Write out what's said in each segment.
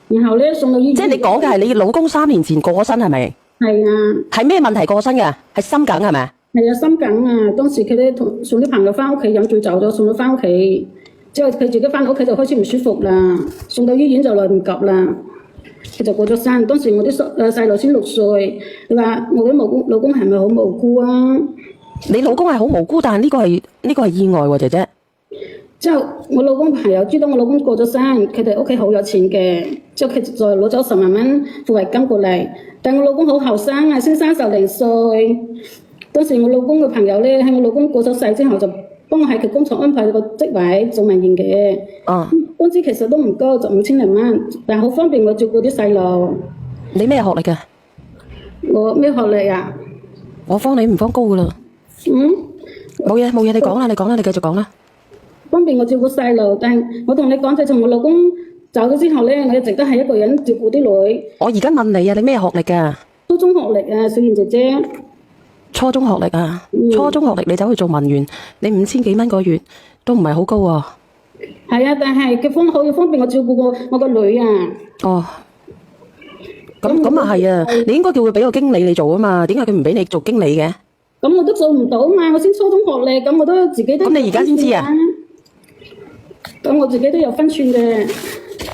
然後咧送到醫院。即係你講嘅係你老公3年前過咗身係咪？係啊。係咩問題過身嘅？係心梗係咪？係啊，心梗啊！當時佢哋送啲朋友翻屋企飲醉酒咗，送咗翻屋企。之後佢自己翻到屋企就開始唔舒服啦，送到醫院就來唔及啦，佢就過咗身。當時我啲細路先6歲，你話我啲老公係咪好無辜啊？你老公係好無辜，但係呢個係意外喎，姐姐。之後我老公朋友知道我老公過咗身，佢哋屋企好有錢嘅，之後佢就攞咗10萬蚊撫慰金過嚟。但係我老公好後生啊，先30零歲。當時我老公嘅朋友咧，喺我老公過咗世之後就幫我喺佢工廠安排個職位做文員嘅。工資其實都唔高，就5000零蚊，但係好方便我照顧啲細路。你咩學歷㗎？我咩學歷啊？我方你唔方高噶啦。冇嘢，你講啦，你繼續講啦。方便我照顧細路，但係我同你講，自從我老公走咗之後咧，我一直都係一個人照顧啲女。我而家問你啊，你咩學歷㗎？初中學歷啊，小賢姐姐。初中學歷啊，初中學歷你走去做文員，你5000幾蚊個月都唔係好高喎。係啊，但係佢好方便我照顧我個女啊。咁啊係啊，你應該叫佢俾個經理你做啊嘛，點解佢唔俾你做經理嘅？咁我都做唔到嘛，我先初中學歷，咁我都自己都。咁你而家先知啊？咁我自己都有分寸嘅。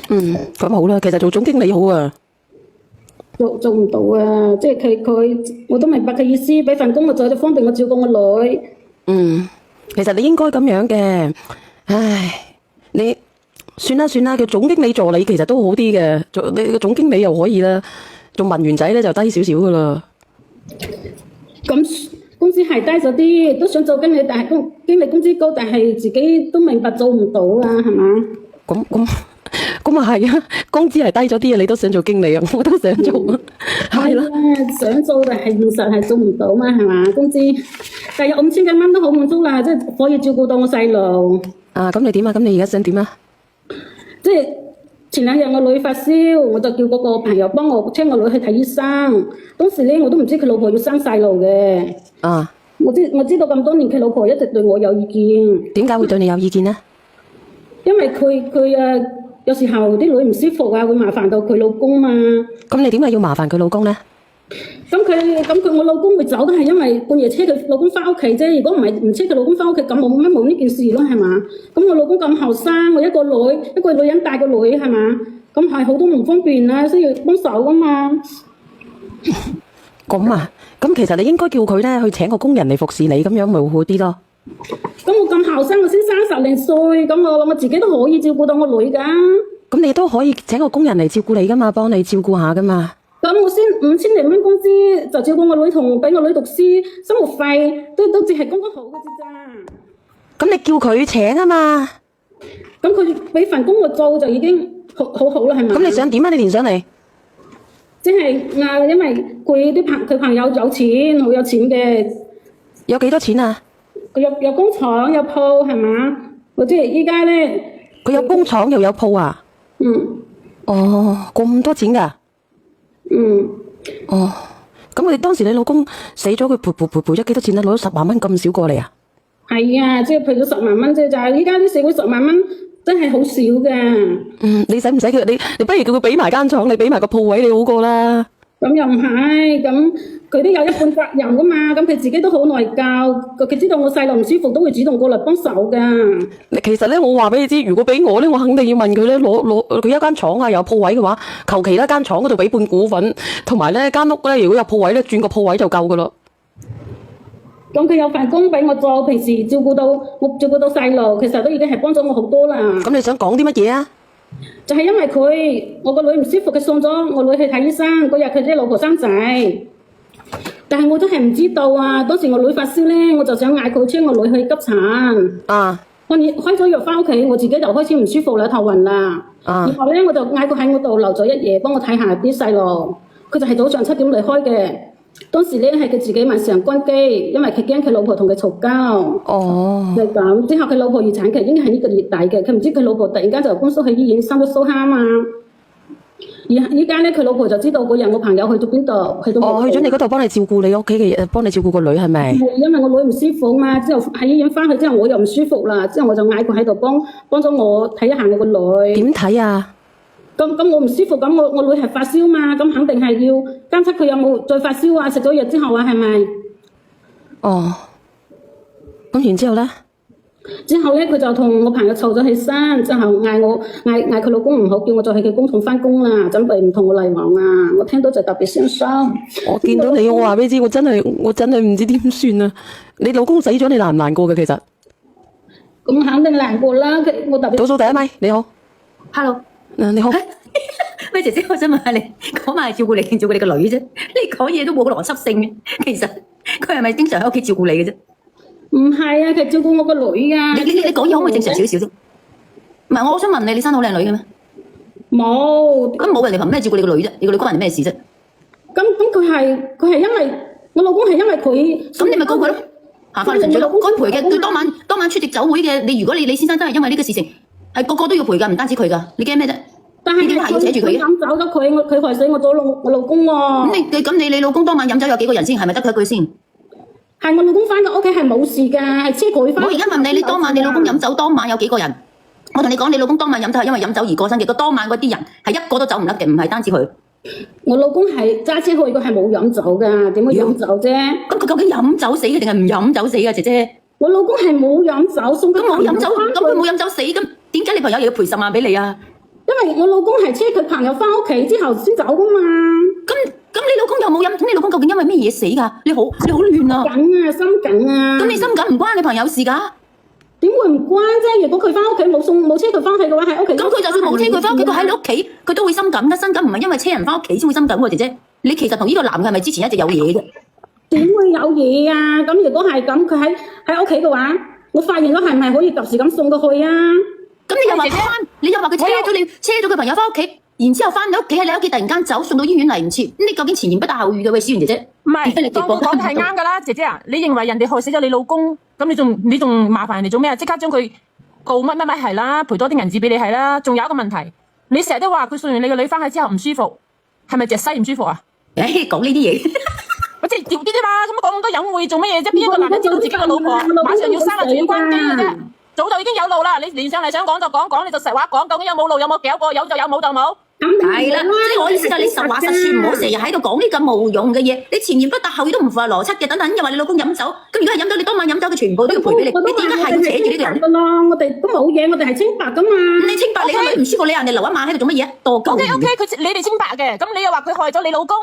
咁好啦，其實做總經理好啊。做唔到啊！即係佢，我都明白佢意思，俾份工我做就方便我照顧我女。其實你應該咁樣嘅，唉，你算啦，佢總經理助理其實都好啲嘅，你個總經理又可以啦，做文員仔咧就低少少噶啦。咁工資係低咗啲，都想做經理，但係經理工資高，但係自己都明白做唔到啊，係嘛？咁啊係啊，工資係低咗啲啊，你都想做經理啊，我都想做啊，係啦，想做但係現實係做唔到嘛，係嘛？工資但係有5000幾蚊都好滿足啦，即係可以照顧到我細路。咁你點啊？咁你而家想點啊？即係前2日我女發燒，我就叫嗰個朋友幫我車我女去睇醫生。當時咧我都唔知佢老婆要生細路嘅。我知道咁多年佢老婆一直對我有意見。點解會對你有意見呢？因為佢有時候啲女唔舒服啊，會麻煩到佢老公嘛。咁你點解要麻煩佢老公呢？咁我老公會走都係因為半夜車佢老公翻屋企啫。如果唔係唔車佢老公翻屋企，咁冇呢件事咯，係嘛？咁我老公咁後生，我一個女人帶個女係嘛？咁係好多唔方便啊，需要幫手噶嘛。咁啊，咁其實你應該叫佢咧去請個工人嚟服侍你，咁樣咪會好啲咯。咁我咁後生，我先30零歲，咁我自己都可以照顧到我女噶。咁你都可以請個工人嚟照顧你噶嘛，幫你照顧下噶嘛。咁我先5000零蚊工資就照顧我女同俾我女讀書，生活費都只係剛剛好嘅啫咋。咁你叫佢請啊嘛。咁佢俾份工我做就已經好好啦，係咪？咁你想點啊？你連上嚟？即係因為佢朋友有錢，好有錢嘅。有幾多錢啊？佢有工廠有鋪係嘛？我即係依家咧。佢有工廠又有鋪啊？咁多錢㗎？咁你當時你老公死咗，佢賠咗幾多錢啊？攞咗10萬蚊咁少過嚟啊？係啊，即係賠咗10萬蚊啫，就係依家啲社會10萬蚊真係好少㗎。你使唔使佢？你不如叫佢俾埋間廠，你俾埋個鋪位你好過啦。咁又唔係，咁佢都有一半責任噶嘛。咁佢自己都好內疚，佢知道我細路唔舒服，都會主動過嚟幫手噶。其實咧，我話俾你知，如果俾我咧，我肯定要問佢咧，攞佢一間廠啊，有鋪位嘅話，求其一間廠嗰度俾半股份，同埋咧間屋咧，如果有鋪位咧，轉個鋪位就夠噶啦。咁佢有份工俾我做，平時照顧到細路，其實都已經係幫咗我好多啦。咁你想講啲乜嘢啊？就係因為我個女唔舒服，佢送咗我女去睇醫生。嗰日佢啲老婆生仔，但係我都係唔知道啊。當時我女發燒咧，我就想嗌佢車我女去急診。我開咗藥翻屋企，我自己就開始唔舒服啦，頭暈啦。然後咧我就嗌佢喺我度留咗一夜，幫我睇下啲細路。佢就係早上7點離開嘅。當時咧係佢自己晚上關機，因為佢驚佢老婆同佢嘈交。就咁之後佢老婆預產期應該係呢個月底嘅，佢唔知佢老婆突然間就搬咗去醫院生咗蘇蝦啊嘛。而依家咧佢老婆就知道嗰日我朋友去到邊度，去咗你嗰度幫你照顧你屋企嘅嘢，幫你照顧個女係咪？係因為我女唔舒服嘛，之後喺醫院翻去之後我又唔舒服啦，之後我就嗌佢喺度幫咗我睇一下我個女。點睇啊？咁我唔舒服，咁我女係發燒嘛，咁肯定係要監測佢有冇再發燒啊，食咗藥之後啊，係咪？哦，咁然之後咧？之後咧，佢就同我朋友湊咗起身，之後嗌佢老公唔好，叫我再去佢工廠翻工啦，準備唔同我嚟往啊！我聽到就特別傷心。我見到你，我話俾你知，我真係唔知點算啊！你老公死咗，你難唔難過嘅其實？咁肯定難過啦，我特別。倒數第一咪，你好 ，Hello，你好。喂，姐姐，我想問下你，嗰晚係照顧你定照顧你個女啫？你講嘢都冇邏輯性嘅，其實佢係咪經常喺屋企照顧你嘅啫？唔係啊，佢照顧我個女啊。你講嘢可唔可以正常少少啫？唔係，我想問你，你生好靚女嘅咩？冇。咁冇人哋憑咩照顧你個女啫？你個女關人咩事啫？咁佢係因為我老公係因為佢。咁你咪告佢咯，行法律程序咯，該賠嘅。佢當晚出席酒會嘅，如果你先生真係因為呢個事情，係個個都要賠㗎，唔單止佢㗎，你驚咩啫？但係要扯住佢飲酒咗佢害死我老公喎。咁你老公當晚飲酒有幾個人先？係咪得佢一句先？係我老公翻到屋企係冇事㗎，係車佢翻。我而家問你，你當晚你老公飲酒當晚有幾個人？我同你講，你老公當晚飲酒係因為飲酒而過身嘅。個當晚嗰啲人係一個都走唔甩嘅，唔係單止佢。我老公係揸車去，佢係冇飲酒㗎，點會飲酒啫？咁佢究竟飲酒死嘅定係唔飲酒死㗎，姐姐？我老公係冇飲酒，送佢冇飲酒，咁佢冇飲酒死，咁點解你朋友又要賠10萬俾你啊？因為我老公係車佢朋友翻屋企之後先走㗎嘛。咁你老公又冇飲，咁你老公究竟因為咩嘢死㗎？你好亂啊！緊啊，心緊啊！咁你心緊唔關你朋友事㗎？點會唔關啫？如果佢翻屋企冇車佢翻去嘅話，喺屋企。咁佢就算冇車佢翻屋企，佢喺你屋企，佢都會心緊㗎。心緊唔係因為車人翻屋企先會心緊喎，姐姐。你其實同呢個男嘅係咪之前一直有嘢嘅？點會有嘢啊？咁如果係咁，佢喺屋企嘅話，我發現咗係唔係可以及時咁送過去啊？咁你又話佢車咗佢朋友翻屋企，然之後翻你屋企喺你屋企突然間走，送到醫院嚟唔切，咁你究竟前言不搭後語嘅喂，小媛姐姐？唔係，我講得係啱噶啦，姐姐啊，你認為人哋害死咗你老公，咁你仲麻煩人哋做咩啊？即刻將佢告乜係啦，賠多啲銀紙俾你係啦。仲有一個問題，你成日都話佢送完你個女翻去之後唔舒服，係咪隻西唔舒服啊？講呢啲嘢，我即係調啲啫嘛，咁講咁多隱晦做乜嘢啫？邊一個男人知道自己個老婆馬上要生啦，仲要關機嘅啫？早就已經有路啦，你連上嚟想講就講，你就實話講，究竟有冇路有冇攪過，有就有，冇就冇。係啦，即係我意思就係你實話實說，唔好成日喺度講啲咁冇用嘅嘢。你前言不搭後語都唔符合邏輯嘅。等等，又話你老公飲酒，咁如果係飲酒，你當晚飲酒嘅全部都要賠俾你。你點解係要扯住呢個人？我哋都冇嘢，我哋係清白噶嘛。你清白，你個女唔舒服，你人哋留一晚喺度做乜嘢？多鳩。OK，你哋清白嘅，咁你又話佢害咗你老公，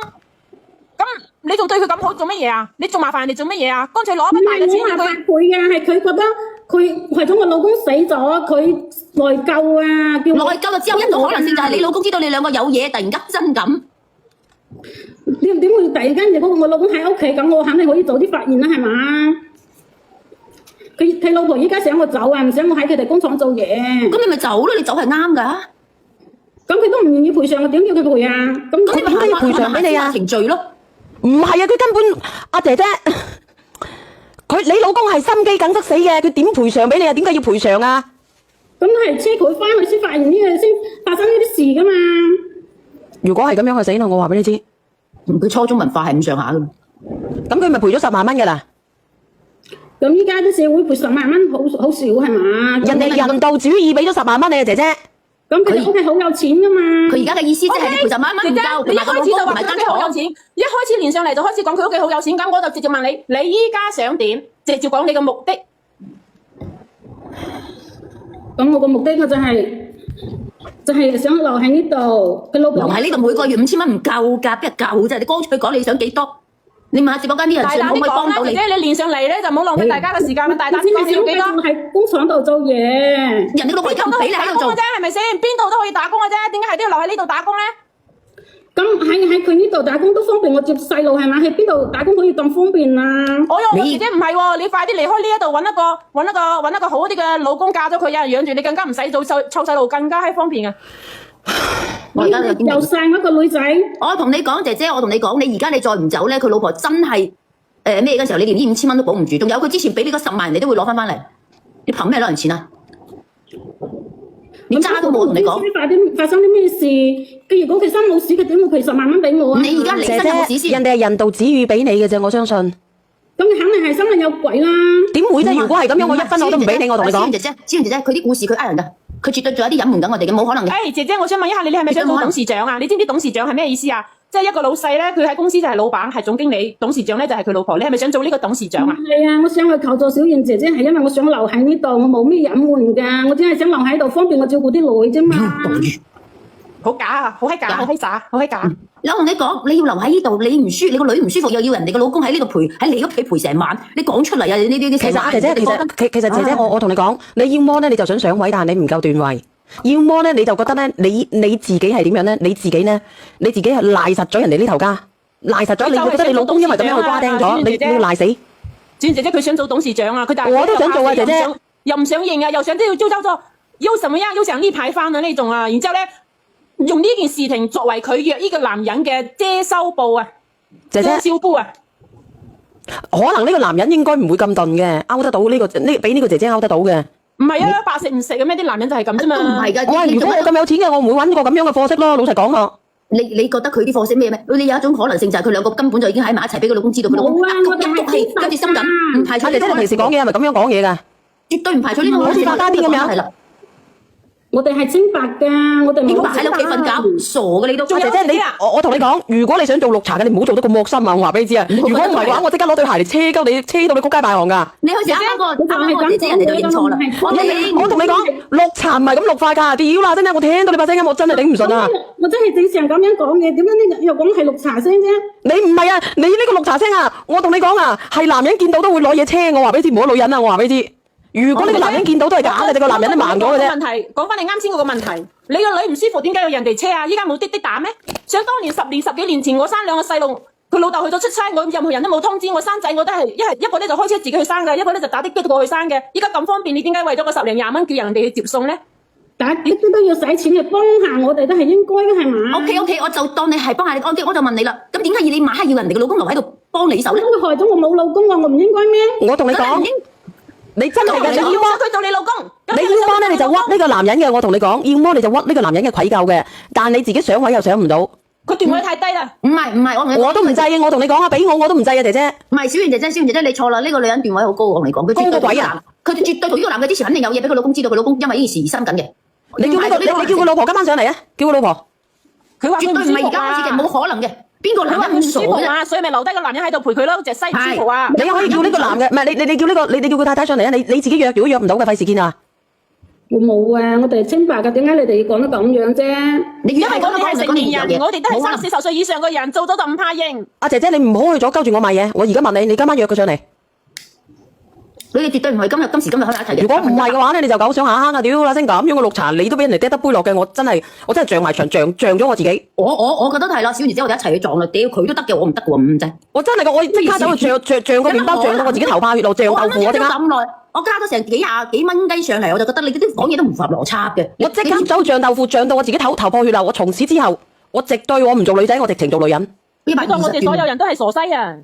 咁你仲對佢咁好做乜嘢啊？你仲麻煩人哋做乜嘢啊？乾脆攞一筆大嘅錢佢。麻煩佢啊，係佢覺得佢為咗我老公死咗，佢內疚啊，叫內疚就只有一個可能性，就係你老公知道你兩個有嘢，突然間真咁。點會突然間如果我老公喺屋企咁，我肯定可以早啲發現啦，係嘛？佢老婆依家想我走啊，唔想我喺佢哋工廠做嘢。咁你咪走咯，你走係啱噶。咁佢都唔願意賠償，我點叫佢賠啊？咁你咪點解要賠償俾你啊？程序咯。唔係啊，佢根本阿姐姐，你老公係心肌梗塞死嘅，佢點賠償俾你啊？點解要賠償啊？咁係車佢翻去先發現呢樣，先發生呢啲事噶嘛？如果係咁樣，佢死啦！我話俾你知，佢初中文化係咁上下噶。咁佢咪賠咗10萬蚊噶啦？咁依家啲社會賠10萬蚊好少係嘛？人哋人道主義俾咗10萬蚊你啊，姐姐。咁佢屋企好有錢噶嘛？佢而家嘅意思即係賠10萬蚊唔夠，你一開始就話佢屋企好有錢，一開始連上嚟就開始講佢屋企好有錢，咁我就直接問你，你依家想點？直接講你嘅目的。咁我個目的我就係想留喺呢度，佢老婆留喺呢度每個月5000蚊唔夠㗎，邊有夠啫？你乾脆講你想幾多？你問下直播間啲人大膽啲講啦，姐姐你連上嚟咧就唔好浪費大家嘅時間啦，大膽啲講你要幾多？喺工廠度做嘢，人哋老婆又唔俾你喺度做啫，係咪先？邊度都可以打工嘅啫，點解係都要留喺呢度打工咧？咁喺佢呢度打工都方便我接細路係嘛？喺邊度打工可以咁方便啊？我姐姐唔係喎，你快啲離開呢一度，揾一個好啲嘅老公嫁咗佢，有人養住你，更加唔使做湊細路，更加係方便嘅。我而家又生一個女仔。我同你講，姐姐，我同你講，你而家你再唔走咧，佢老婆真係咩嘅時候，你連呢5000蚊都保唔住。仲有佢之前俾呢個10萬，你都會攞翻嚟。你憑咩攞人錢啊？你渣都冇同你講。發生啲咩事？佢如果佢身冇事，佢點會賠10萬蚊俾我啊？你而家離身有冇事先？人哋係人道主義俾你嘅啫，我相信。咁佢肯定係心裏有鬼啦。點會啫？如果係咁樣，我1分我都唔俾你。我同你講，小媛姐姐，佢啲故事佢呃人㗎。佢絕對仲有啲隱瞞緊我哋嘅，冇可能嘅。誒，姐姐，我想問一下你，你係咪想做董事長啊？你知唔知董事長係咩意思啊？即係一個老細咧，佢喺公司就係老闆，係總經理，董事長咧就係佢老婆。你係咪想做呢個董事長啊？係啊，我想去求助小燕姐姐，係因為我想留喺呢度，我冇咩隱瞞㗎，我只係想留喺度方便我照顧啲女啫嘛。好假啊！好閪假，好閪渣，好閪假。我同你講，你要留喺呢度，你唔舒，你個女唔舒服，又要人哋個老公喺呢度陪，喺你屋企陪成晚，你講出嚟啊！呢啲其實姐姐，其實姐姐，我同你講，你要麼咧你就想上位，但係你唔夠段位；要麼咧你就覺得咧你自己係點樣咧？你自己係賴實咗人哋呢頭家，賴實咗。你覺得你老公因為咁樣去瓜釘咗，你要賴死？小燕姐姐佢想做董事長啊，佢但係我都想做啊，姐姐又唔想認啊，又想都要招咗又什麼樣，又想立牌翻啊呢種啊，然之後咧。用呢件事情作為佢約呢個男人嘅遮羞布啊，姐姐遮羞布啊，可能呢個男人應該唔會咁鈍嘅，勾得到俾呢個姐姐勾得到嘅。唔係啊，白食唔食嘅咩？啲男人就係咁啫嘛。唔係㗎，如果我咁有錢嘅，我唔會揾個咁樣嘅貨色咯。老實講啊，你覺得佢啲貨色咩？你有一種可能性就係佢兩個根本就已經喺埋一齊，俾佢老公知道佢老公一谷氣，跟住心緊，唔排除。姐姐你平時講嘢係咪咁樣講嘢㗎？絕對唔排除呢種好似發家癲咁樣。係啦。我哋係清白㗎，我哋清白喺你屋企瞓覺，傻嘅你都。姐姐我同你講，如果你想做綠茶嘅，你唔好做得咁惡心啊！我話俾你知啊，如果唔係嘅話，我即刻攞對鞋嚟車到你仆街敗行㗎。你去啱啱個姐姐人哋就認錯啦。我同你講，綠茶唔係咁綠化㗎，屌啦！真係我聽到你把聲音，我真係頂唔順啊！我真係正常咁樣講嘢，點解呢又講係綠茶聲啫？你唔係啊，你呢個綠茶聲啊，我同你講啊，係男人見到都會攞嘢車，我話俾你知，唔好女人啊，我話俾你知。如果呢個男人見到都係假嘅，你個男人都盲咗嘅啫。問題講翻你啱先嗰個問題，你個女唔舒服，點解要人哋車啊？依家冇滴滴打咩？想當年十幾年前我生兩個細路，佢老豆去咗出差，我任何人都冇通知我生仔，我都係一個咧就開車自己去生嘅，一個咧就打的過去生嘅。依家咁方便，你點解為咗個10零20蚊叫人哋去接送咧？打的都要使錢嘅，幫下我哋都係應該嘅，係嘛？OK， 我就當你係幫下你，我就問你啦。咁點解你馬要人哋嘅老公留喺度幫你手咧？佢害咗我冇老公啊，我唔應該咩？我同你講。你真係嘅，你要幫佢做你老公，你要幫咧你就屈呢個男人嘅，我同你講，要麼你就屈呢個男人嘅愧疚嘅，但你自己上位又上唔到，佢段位太低啦。唔係，我都唔制嘅，我同你講啊，俾我都唔制啊，姐姐。唔係小燕姐姐，你錯啦，呢個女人段位好高，我同你講，佢高個鬼啊！佢絕對同呢個男嘅之前肯定有嘢俾佢老公知道，佢老公因為呢件事而心緊嘅。你叫佢老婆今晚上嚟啊！叫佢老婆，佢話絕對唔係而家開始嘅，冇可能嘅。邊個男人咁傻啊？所以咪留低個男人喺度陪佢咯，隻西唔舒服啊！你可以叫呢個男嘅，唔係你叫呢個，你叫佢太太上嚟啊！你自己約，如果約唔到嘅，費事見啊！我冇啊，我哋係清白噶，點解你哋要講得咁樣啫？因為我哋係成年人，我哋都係30-40歲以上嘅人，做咗就唔怕認。阿姐姐，你唔好去咗鳩住我買嘢，我而家問你，你今晚約佢上嚟。你哋絕對唔係今時今日可以一齊嘅。如果唔係嘅話咧，你就狗上下坑啊！屌啦聲咁樣嘅綠茶，你都俾人哋跌得杯落嘅，我真係漲埋牆，漲咗我自己。我覺得係啦，小燕姐我哋一齊去撞啦！屌佢都得嘅，我唔得嘅喎，唔制。我真係嘅，我即刻走去漲個麵包，漲到我自己頭破血流，漲豆腐我即刻。咁耐，我加咗成幾蚊雞上嚟，我就覺得你啲講嘢都唔符合邏輯嘅。我即刻走去漲豆腐，漲到我自己頭破血流。我從此之後，我直對我唔做女仔，我直情做女人。你當我哋所有人都係傻西啊！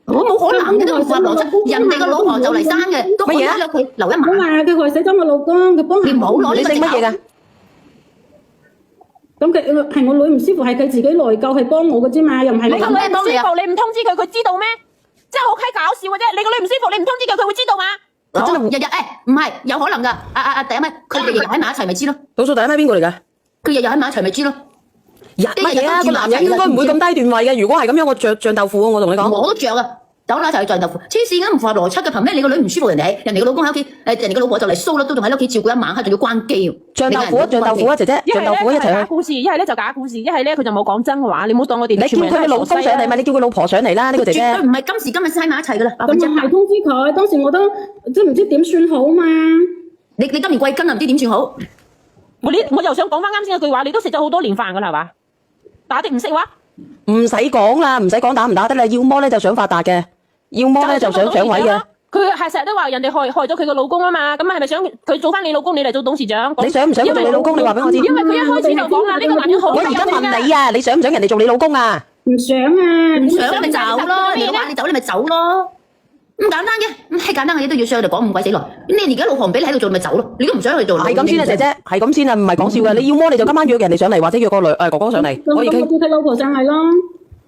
我冇可能嘅，都唔符合邏輯。人哋個老婆就嚟生嘅，都可以喺屋企留一晚。我話佢害死咗我老公，佢幫你唔好攞呢個乜嘢㗎？咁佢係我女唔舒服，係佢自己內疚，係幫我嘅啫嘛，又唔係你。你個女唔舒服，你唔通知佢，佢知道咩？真係好閪搞笑嘅啫！你個女唔舒服，你唔通知佢，佢會知道嘛？真係日唔係有可能㗎。第一咪佢哋日日喺埋一齊咪知咯。倒數第一咪邊個嚟㗎？佢日日喺埋一齊咪知咯。乜嘢啊？個男人應該唔會咁低段位嘅。如果係咁樣，我漲豆腐啊！我同你講，我都漲啊！走啦，一齊去漲豆腐。黐線嘅，唔符合邏輯嘅。憑咩你個女唔舒服，人哋個老公喺屋企，人哋個老婆就嚟騷啦，都仲喺屋企照顧一晚黑，仲要關機。漲豆腐啊，姐姐，漲豆腐一齊去。假故事，一係咧就假故事，一係咧佢就冇講真話。你唔好當我哋。你叫佢老公上嚟咪？你叫佢老婆上嚟啦，呢個姐姐。絕對唔係今時今日先喺埋一齊㗎啦。咁就係通知佢，當時我都即係唔知點算好嘛。你今年貴庚啊？唔知點算好。我又想講翻啱先嗰句話，你都食咗好多年飯㗎啦，係嘛？打的唔識話，唔使講啦，唔使講打唔打得啦。要麼咧就想發達嘅，要麼咧就想上位嘅。佢係成日都話人哋害咗佢個老公啊嘛，咁係咪想佢做翻你老公，你嚟做董事長？你想唔想做你老公？你話俾我知。因為佢一開始就講啦，呢個男人好。我而家問你啊，你想唔想人哋做你老公啊？唔想啊，唔想咪走咯。你話你走你咪走咯。咁簡單嘅，咁簡單嘅嘢都要上嚟講咁鬼死耐。咁你而家老婆唔俾你喺度做，咪走咯。你都唔想去做。係咁先啊，姐姐，係咁先啊，唔係講笑㗎。你要麼你就今晚約人哋上嚟，或者約個哥哥上嚟，可以傾。叫佢老婆上嚟咯，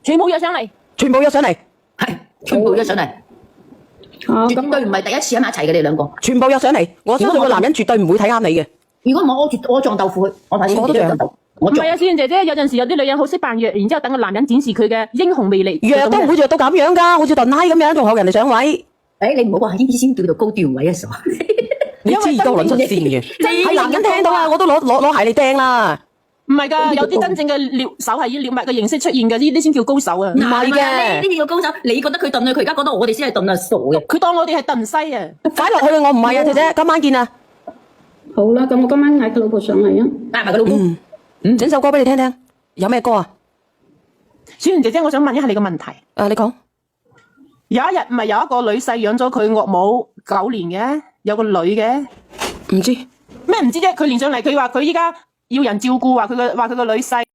全部約上嚟，全部約上嚟，係全部約上嚟。絕對唔係第一次喺埋一齊嘅，你兩個。全部約上嚟，我相信個男人絕對唔會睇啱你嘅。如果唔係我撞豆腐佢，我睇我都撞。唔係啊，小燕姐姐，有陣時有啲女人好識扮弱，然之後等個男人展示佢嘅英雄魅力。弱都唔會弱到咁樣㗎，好似燉閪咁樣，仲學人哋上位。你唔好話呢啲先叫做高段位啊，傻！你知而家我撚出線嘅，係男人聽到啊，我都攞鞋嚟掟啦。唔係㗎，有啲真正嘅獵手係以獵物嘅形式出現嘅，呢啲先叫高手啊！唔係嘅，呢啲叫高手。你覺得佢燉啊？佢而家覺得我哋先係燉啊，傻嘅。佢當我哋係燉西啊！快落去，我唔係啊，姐姐，今晚見啊！好啦，咁我今晚嗌佢老婆上嚟啊，帶埋佢老公。整首歌俾你聽聽，有咩歌啊？小燕姐姐，我想問一下你個問題。你講。有一日唔係有一個女婿養咗佢岳母9年嘅，有個女嘅，唔知咩唔知啫？佢連上嚟，佢話佢依家要人照顧，話佢個女婿。